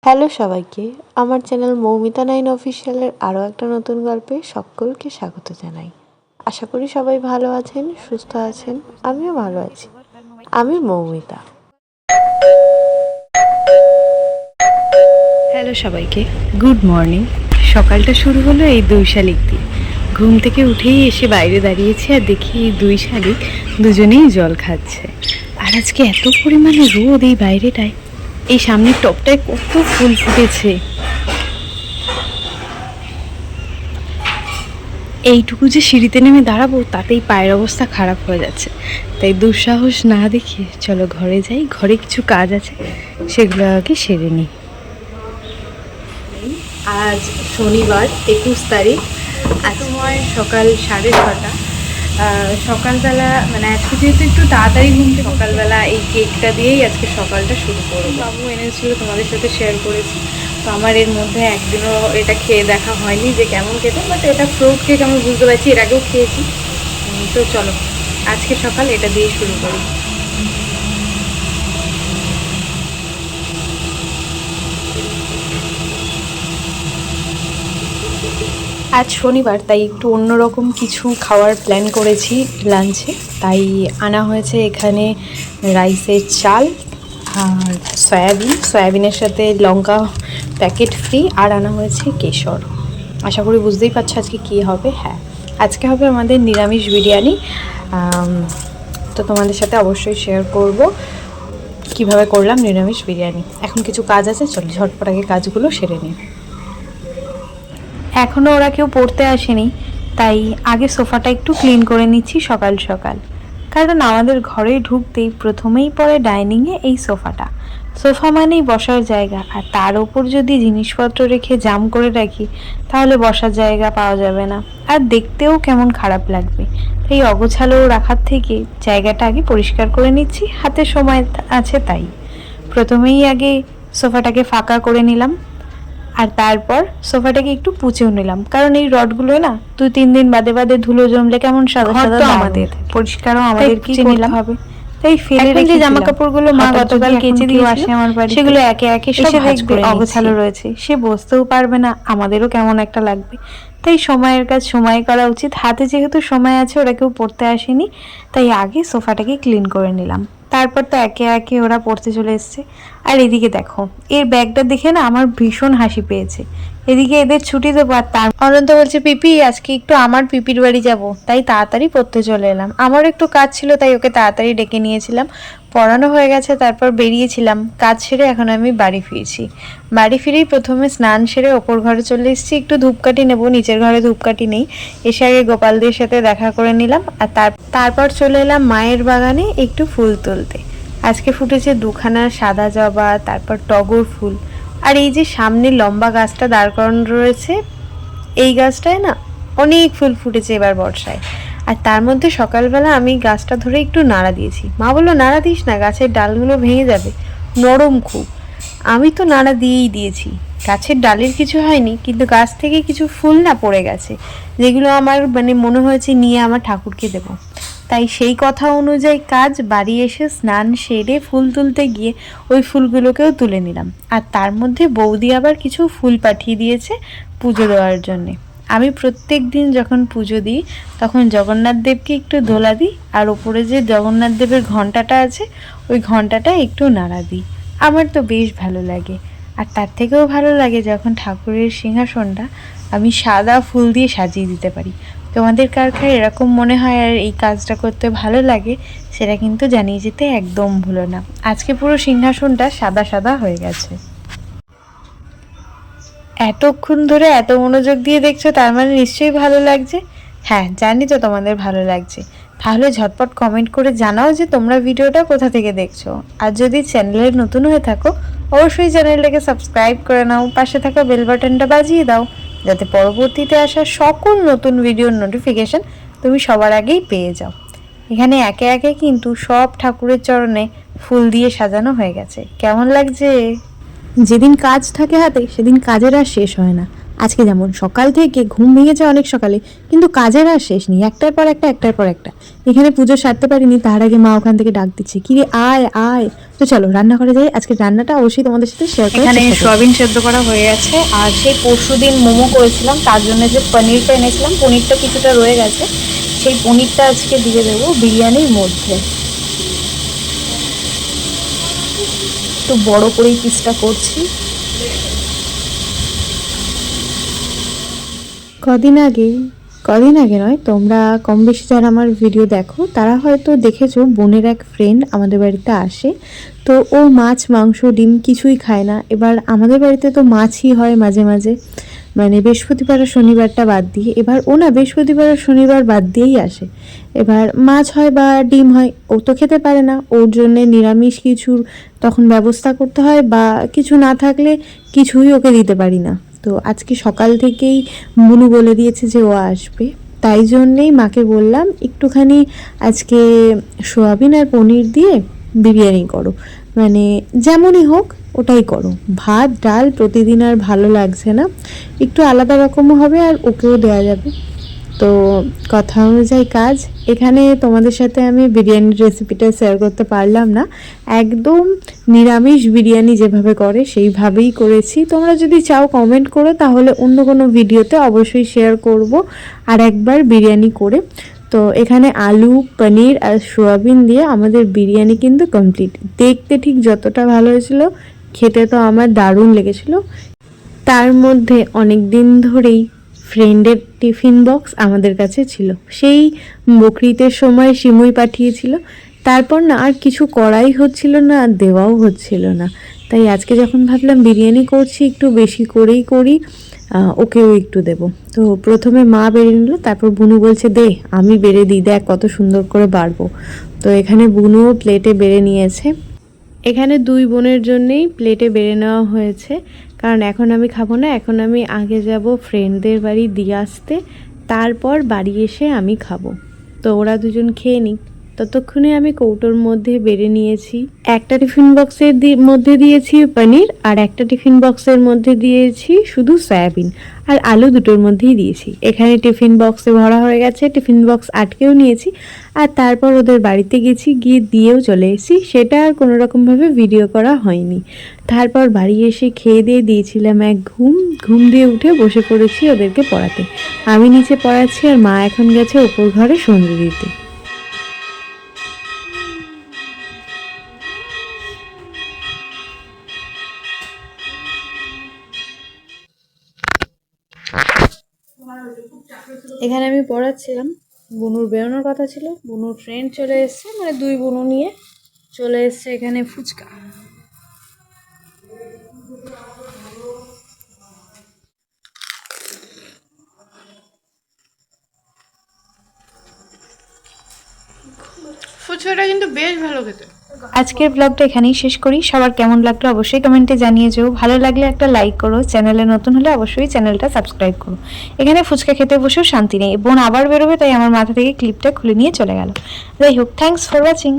Hello সবাইকে, আমার channel Moumita 9 অফিসিয়ালের আরও একটা নতুন গল্পে সকলকে স্বাগত জানাই। আশা করি সবাই ভালো আছেন, সুস্থ আছেন। আমিও ভালো আছি। আমি মৌমিতা। হ্যালো সবাইকে, গুড মর্নিং। সকালটা শুরু হলো এই দুই শালিক দিয়ে। ঘুম থেকে উঠেই এসে বাইরে দাঁড়িয়েছি আর দেখি এই দুই শালিক দুজনেই জল খাচ্ছে। আর আজকে এত পরিমাণে রোদ এই বাইরেটায়, এই সামনের টপটায় কত ফুল ফুটেছে। এইটুকু যে সিঁড়িতে নেমে দাঁড়াবো তাতেই পায়ের অবস্থা খারাপ হয়ে যাচ্ছে, তাই দুঃসাহস না দেখিয়ে চলো ঘরে যাই। ঘরে কিছু কাজ আছে, সেগুলো আগে সেরে নিই। আজ শনিবার 21 তারিখ, আজ সময় সকাল 6:30। সকালবেলা মানে আজকে যেহেতু একটু তাড়াতাড়ি ঘুম থেকে সকালবেলা এই কেকটা দিয়েই আজকে সকালটা শুরু করবো। বাবু এনেছিল, তোমাদের সাথে শেয়ার করেছি। তো আমার এর মধ্যে একদিনও এটা খেয়ে দেখা হয়নি যে কেমন খেতে, বাট এটা ফ্রুট কেক আমি বুঝতে পারছি, এর আগেও খেয়েছি। তো চলো আজকে সকাল এটা দিয়েই শুরু করি। আজ শনিবার, তাই একটু অন্যরকম কিছু খাওয়ার প্ল্যান করেছি লাঞ্চে। তাই আনা হয়েছে এখানে রাইসের চাল আর সয়াবিনের সাথে লঙ্কা প্যাকেট ফ্রি, আর আনা হয়েছে কেশর। আশা করি বুঝতেই পারছো আজকে কী হবে। হ্যাঁ, আজকে হবে আমাদের নিরামিষ বিরিয়ানি। তো তোমাদের সাথে অবশ্যই শেয়ার করব কিভাবে করলাম নিরামিষ বিরিয়ানি। এখন কিছু কাজ আছে, চলো ঝটপট আগে কাজগুলো সেরে নিই। এখনও ওরা কেউ পড়তে আসেনি, তাই আগে সোফাটা একটু ক্লিন করে নিচ্ছি সকাল সকাল। কারণ আমাদের ঘরে ঢুকতেই প্রথমেই পড়ে ডাইনিংয়ে এই সোফাটা। সোফা মানেই বসার জায়গা, আর তার ওপর যদি জিনিসপত্র রেখে জাম করে রাখি তাহলে বসার জায়গা পাওয়া যাবে না, আর দেখতেও কেমন খারাপ লাগবে। এই অগোছালো রাখার থেকে জায়গাটা আগে পরিষ্কার করে নিচ্ছি, হাতে সময় আছে তাই। প্রথমেই আগে সোফাটাকে ফাঁকা করে নিলাম, আর তারপর সোফাটাকে একটু পুছেও নিলাম, কারণ এই রডগুলো না 2-3 দিন বাদে বাদে ধুলো জমলে কেমন সাদা সাদা আমাদের পরিষ্কারও আমাদেরকেই করতে হবে। তাই ফেলে রেখে জামা কাপড়গুলো মা গতকাল কেচে দিয়ে আসে আমার বাড়ি, সেগুলো একে একে সব দেখবে অগোছালো রয়েছে, সে বসতেও পারবে না, আমাদেরও কেমন একটা লাগবে। তাই সময়ের কাজ সময় করা উচিত। হাতে যেহেতু সময় আছে, ওরা কেউ পড়তে আসেনি, তাই আগে সোফাটাকে ক্লিন করে নিলাম। তারপর তো একে একে ওরা পড়তে চলে এসছে। আর এদিকে দেখো, এর ব্যাগটা দেখে না আমার ভীষণ হাসি পেয়েছে। এদিকে এদের ছুটি দেবো, আর তার অনন্ত বলছে পিপি আজকে একটু আমার পিপির বাড়ি যাব, তাই তাড়াতাড়ি পড়তে চলে এলাম। আমার একটু কাজ ছিল, তাই ওকে তাড়াতাড়ি ডেকে নিয়েছিলাম। পড়ানো হয়ে গেছে, তারপর বেরিয়েছিলাম কাজ সেরে। এখন আমি বাড়ি ফিরছি। বাড়ি ফিরেই প্রথমে স্নান সেরে ওপর ঘরে চলে এসেছি, একটু ধূপকাঠি নেবো, নিচের ঘরে ধূপকাঠি নেই। এসে আগে গোপালদের সাথে দেখা করে নিলাম, আর তারপর চলে এলাম মায়ের বাগানে একটু ফুল তুলতে। আজকে ফুটেছে 2খানা সাদা জবা, তারপর টগর ফুল। আর এই যে সামনে লম্বা গাছটা দাঁড় করানো রয়েছে, এই গাছটায় না অনেক ফুল ফুটেছে এবার বর্ষায়। আর তার মধ্যে সকালবেলা আমি গাছটা ধরে একটু নাড়া দিয়েছি। মা বললো নাড়া দিস না, গাছের ডালগুলো ভেঙে যাবে, নরম খুব। আমি তো নাড়া দিয়েই দিয়েছি। গাছের ডালের কিছু হয়নি, কিন্তু গাছ থেকে কিছু ফুল না পড়ে গেছে, যেগুলো আমার মনে হয়েছে নিয়ে আমার ঠাকুরকে দেবো। তাই সেই কথা অনুযায়ী কাজ, বাড়ি এসে স্নান সেরে ফুল তুলতে গিয়ে ওই ফুলগুলোকেও তুলে নিলাম। আর তার মধ্যে বৌদি আবার কিছু ফুল পাঠিয়ে দিয়েছে পুজো দেওয়ার জন্যে। আমি প্রত্যেক দিন যখন পুজো দিই তখন জগন্নাথ দেবকে একটু দোলা দিই, আর ওপরে যে জগন্নাথ দেবের ঘণ্টাটা আছে ওই ঘণ্টাটা একটু নাড়া দিই। আমার তো বেশ ভালো লাগে। আর তার থেকেও ভালো লাগে যখন ঠাকুরের সিংহাসনটা আমি সাদা ফুল দিয়ে সাজিয়ে দিতে পারি। তোমাদের কার কার এরকম মনে হয় আর এই কাজটা করতে ভালো লাগে, সেটা কিন্তু জানিয়ে যেতে একদম ভুলো না। আজকে পুরো সিংহাসনটা সাদা সাদা হয়ে গেছে। এতক্ষণ ধরে এত মনোযোগ দিয়ে দেখছো, তার মানে নিশ্চয়ই ভালো লাগছে। হ্যাঁ, জানি তো তোমাদের ভালো লাগছে। তাহলে ঝটপট কমেন্ট করে জানাও যে তোমরা ভিডিওটা কোথা থেকে দেখছো। আর যদি চ্যানেলে নতুন হয়ে থাকো, অবশ্যই চ্যানেলটাকে সাবস্ক্রাইব করে নাও, পাশে থাকা বেল বাটনটা বাজিয়ে দাও, যাতে পরবর্তীতে আসা সকল নতুন ভিডিওর নোটিফিকেশন তুমি সবার আগেই পেয়ে যাও। এখানে একে একে কিন্তু সব ঠাকুরের চরণে ফুল দিয়ে সাজানো হয়ে গেছে। কেমন লাগছে? যেদিন কাজ থাকে হাতে সেদিন কাজের আর শেষ হয় না। আজকে যেমন সকাল থেকে ঘুম ভেঙেছে অনেক সকালে, কিন্তু কাজের আর শেষ নেই, একটার পর একটা। এখানে পুজো সারতে পারিনি, তার আগে মা ওখান থেকে ডাক দিচ্ছে, কি রে আয় আয়। তো চলো রান্না করে যাই। আজকে রান্নাটা অবশ্যই তোমাদের সাথে শেয়ার করার এখানে চেষ্টা করব। সয়াবিন সেদ্ধ করা হয়ে গেছে, আর সেই পরশুদিন মোমো করেছিলাম তার জন্য যে পনিরটা এনেছিলাম, পনিরটা কিছুটা রয়ে গেছে, সেই পনিরটা আজকে দিয়ে দেবো বিরিয়ানির মধ্যে। একটু বড় করেই পিসটা করছি। কদিন আগে নয়, তোমরা কম বেশি যারা আমার ভিডিও দেখো তারা হয়তো দেখেছো, বোনের এক ফ্রেন্ড আমাদের বাড়িতে আসে। তো ও মাছ মাংস ডিম কিছুই খায় না। এবার আমাদের বাড়িতে তো মাছই হয় মাঝে মাঝে, মানে বৃহস্পতিবার আর শনিবারটা বাদ দিয়ে। এবার ও না বৃহস্পতিবার আর শনিবার বাদ দিয়েই আসে। এবার মাছ হয় বা ডিম হয়, ও তো খেতে পারে না, ওর জন্যে নিরামিষ কিছুর তখন ব্যবস্থা করতে হয়, বা কিছু না থাকলে কিছুই ওকে দিতে পারি না। তো আজকে সকাল থেকেই বুনু বলে দিয়েছে যে ও আসবে, তাই জন্যেই মাকে বললাম একটুখানি আজকে সোয়াবিন আর পনির দিয়ে বিরিয়ানি করো, মানে যেমনই হোক ওটাই করো। ভাত ডাল প্রতিদিন আর ভালো লাগছে না, একটু আলাদা রকমও হবে আর ওকেও দেওয়া যাবে। তো কথা অনুযায়ী কাজ। এখানে তোমাদের সাথে আমি বিরিয়ানির রেসিপিটা শেয়ার করতে পারলাম না, একদম নিরামিষ বিরিয়ানি যেভাবে করে সেইভাবেই করেছি। তোমরা যদি চাও কমেন্ট করো, তাহলে অন্য কোনো ভিডিওতে অবশ্যই শেয়ার করব আর একবার বিরিয়ানি করে। তো এখানে আলু পনির আর সোয়াবিন দিয়ে আমাদের বিরিয়ানি কিন্তু কমপ্লিট। দেখতে ঠিক যতটা ভালো হয়েছিল, খেতে তো আমার দারুণ লেগেছিল। তার মধ্যে অনেক দিন ধরেই ফ্রেন্ডের টিফিন বক্স আমাদের কাছে ছিল, সেই বকরিতের সময় সিমুই পাঠিয়েছিল। তারপর না আর কিছু করাই হচ্ছিল না, আর দেওয়াও হচ্ছিল না। তাই আজকে যখন ভাবলাম বিরিয়ানি করছি, একটু বেশি করেই করি, ওকেও একটু দেব। তো প্রথমে মা বেড়ে নিল, তারপর বুনু বলছে দে আমি বেড়ে দিই, দেখ কত সুন্দর করে বাড়বো। তো এখানে বুনুও প্লেটে বেড়ে নিয়েছে। এখানে দুই বোনের জন্যেই প্লেটে বেড়ে নেওয়া হয়েছে, কারণ এখন আমি খাবো না, এখন আমি আগে যাব ফ্রেন্ডদের বাড়ি দিয়ে আসতে, তারপর বাড়ি এসে আমি খাবো। তো ওরা দুজন খেয়ে নিক, ততক্ষণে আমি কৌটোর মধ্যে বেড়ে নিয়েছি। একটা টিফিন বক্সের মধ্যে দিয়েছি পনির, আর একটা টিফিন বক্সের মধ্যে দিয়েছি শুধু সয়াবিন, আর আলু দুটোর মধ্যেই দিয়েছি। এখানে টিফিন বক্সে ভরা হয়ে গেছে, টিফিন বক্স আটকেও নিয়েছি। আর তারপর ওদের বাড়িতে গেছি, গিয়ে দিয়েও চলে এসেছি, সেটা আর কোনো রকমভাবে ভিডিও করা হয়নি। তারপর বাড়ি এসে খেয়ে দিয়ে দিয়েছিলাম এক ঘুম দিয়ে উঠে বসে পড়েছি ওদেরকে পড়াতে। আমি নিচে পড়াচ্ছি, আর মা এখন গেছে ওপর ঘরে সন্ধে দিতে। এখানে আমি পড়াচ্ছিলাম, বুনুর বেরোনোর কথা ছিল, বুনুর ফ্রেন্ড চলে এসছে, মানে দুই বুনু নিয়ে চলে এসছে এখানে ফুচকা। ফুচকাটা কিন্তু বেশ ভালো খেতে। আজকের ব্লগটা এখানেই শেষ করি। সবার কেমন লাগলো অবশ্যই কমেন্টে জানিয়ে যেও। ভালো লাগলে একটা লাইক করো, চ্যানেলে নতুন হলে অবশ্যই চ্যানেলটা সাবস্ক্রাইব করো। এখানে ফুচকা খেতে বসেও শান্তি নেই, বোন আবার বেরোবে, তাই আমার মাথা থেকে ক্লিপটা খুলে নিয়ে চলে গেল। যাই হোক, থ্যাঙ্কস ফর ওয়াচিং।